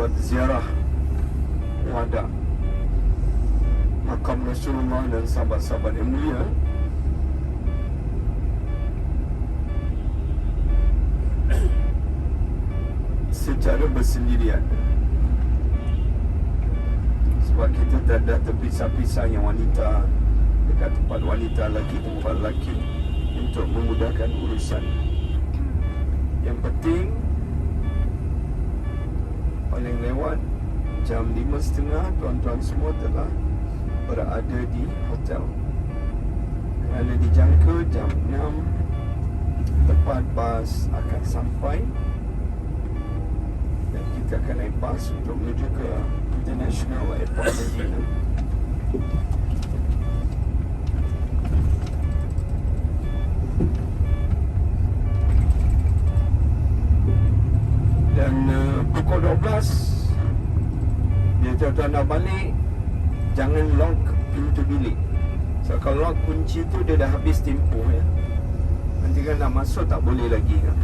buat ziarah wada makam Rasulullah dan sahabat-sahabat yang mulia, secara bersendirian. Sebab kita dah terpisah-pisah yang wanita dekat tempat wanita, lelaki tempat lelaki, untuk memudahkan urusan. Yang penting paling lewat jam 5.30 tuan-tuan semua telah berada di hotel. Kerana dijangka jam 6 tepat bas akan sampai, dan kita akan naik bas untuk menuju ke International Airport Madinah. Dan pukul 12 bila tuan-tuan nak balik, jangan lock pintu bilik. So kalau lock kunci tu dia dah habis tempoh ya. Nanti kan nak masuk tak boleh lagi kan.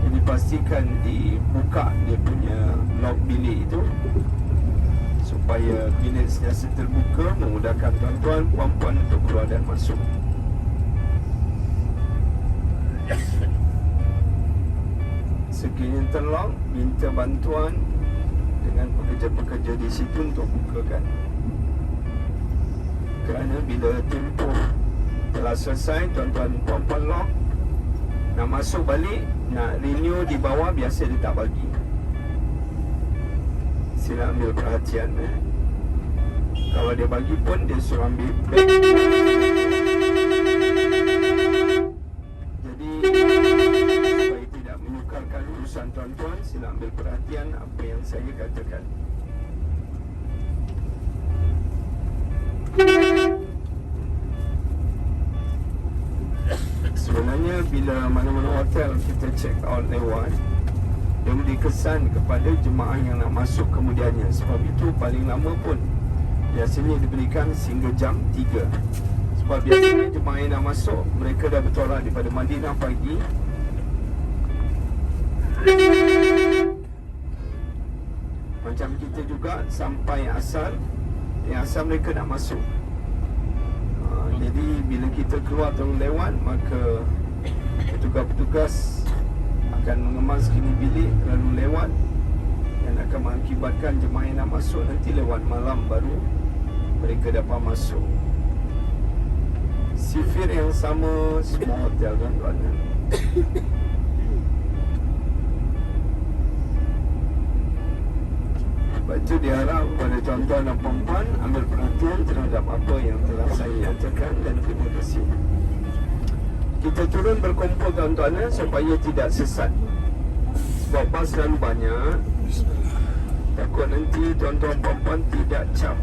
Jadi pastikan dibuka dia punya lock bilik itu, supaya bilik sentiasa terbuka, memudahkan tuan-tuan, puan-puan untuk keluar dan masuk. Sekiranya terlock, minta bantuan dengan pekerja-pekerja di situ untuk bukakan. Kerana bila tempoh telah selesai, tuan-tuan puan-puan lock, nak masuk balik, nak renew di bawah, biasa dia tak bagi. Sila ambil perhatian Kalau dia bagi pun, dia suruh ambil beg. Jadi supaya tidak menyukarkan urusan tuan-tuan, sila ambil perhatian apa yang saya katakan. Sebenarnya bila mana-mana hotel kita check out lewat, dia memberi kesan kepada jemaah yang nak masuk kemudiannya. Sebab itu paling lama pun biasanya diberikan sehingga jam 3. Sebab biasanya jemaah yang nak masuk, mereka dah bertolak daripada Madinah pagi. Macam kita juga sampai asar, yang asar mereka nak masuk. Jadi bila kita keluar terlalu lewat, maka petugas-petugas akan mengemas kini bilik terlalu lewat, dan akan mengakibatkan jemaah yang nak masuk nanti lewat malam baru mereka dapat masuk. Sifir yang sama semua hotel tuan-tuan. Sebab itu diharap kepada tuan-tuan dan puan-puan ambil perhatian terhadap apa yang telah saya nyatakan, dan terima kasih. Kita turun berkumpul tuan-tuan supaya tidak sesat. Sebab bas terlalu banyak, takut nanti tuan-tuan puan-puan tidak cap.